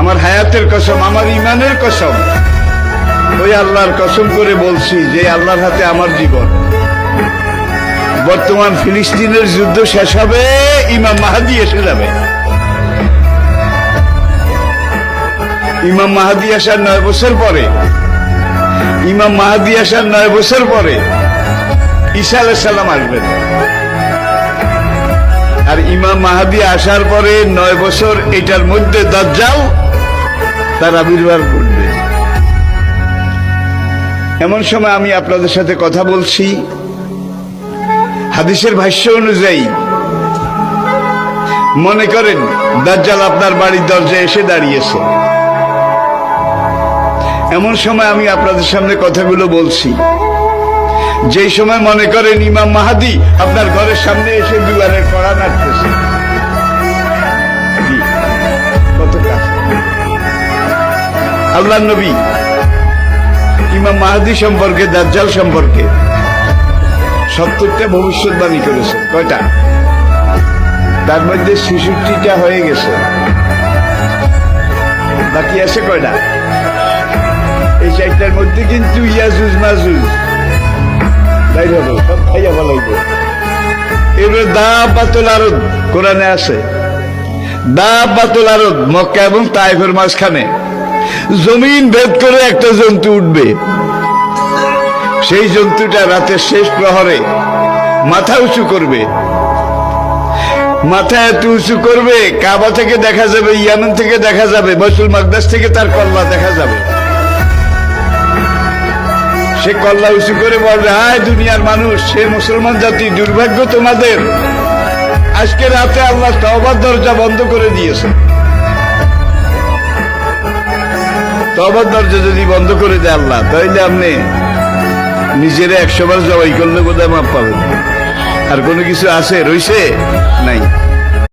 আমার হায়াতের কসম, আমার ইমানের কসম, ওই আল্লাহর কসম করে বলছি যে আল্লাহর হাতে আমার জীবন। বর্তমান ফিলিস্তিনের যুদ্ধ শেষ হবে, ইমাম মাহাদি এসে যাবে। ইমাম মাহাদি আসার 9 বছর পরে, ইমাম মাহাদি আসার 9 বছর পরে ঈসা আলাইহিস সালাম আসবেন। আর ইমাম মাহাদি আসার পরে 9 বছর, এটার মধ্যে দাজ্জাল তার আবির্ভাব ঘটবে। এমন সময় আমি আপনাদের সাথে কথা বলছি, হাদিসের ভাষ্য অনুযায়ী মনে করেন দাজ্জাল আপনার বাড়ির দরজায় এসে দাঁড়িয়েছে। এমন সময় আমি আপনাদের সামনে কথাগুলো বলছি, যেই সময় মনে করেন ইমাম মাহাদি আপনার ঘরের সামনে এসে দুয়ারের কড়া নাড়তেছে। কত কাছে আল্লাহর নবী ইমাম মাহাদি সম্পর্কে, দাজ্জাল সম্পর্কে 70টা ভবিষ্যৎবাণী করেছে। কয়টা? তার মধ্যে 66টা হয়ে গেছে, বাকি আছে কয়টা? এই 4টার মধ্যে কিন্তু ইয়াজুজ মাজুজ বাইরে হবে, সব খাইয়া ভালো হইব। এবারে দাব্বাতুল আরদ কোরআনে আছে, দাব্বাতুল আরদ মক্কা এবং তায়েফের মাঝখানে জমিন ভেদ করে একটা জন্তু উঠবে। সেই জন্তুটা রাতের শেষ প্রহরে মাথা উঁচু করবে, মাথা এত উঁচু করবে কাবা থেকে দেখা যাবে, ইয়ামেন থেকে দেখা যাবে, বাইতুল মাকদাস থেকে তার কল্লা দেখা যাবে। সে কল্লা উঁচু করে বলবে, হায় দুনিয়ার মানুষ, সে মুসলমান জাতি, দুর্ভাগ্য তোমাদের, আজকে রাতে আল্লাহ তওবার দরজা বন্ধ করে দিয়েছে। তওবার দরজা যদি বন্ধ করে দেয় আল্লাহ, তাহলে আপনি নিজেরা 100 বার জবাই করলে বোধহয় মাপ পাবেন। আর কোনো কিছু আছে রইছে নাই।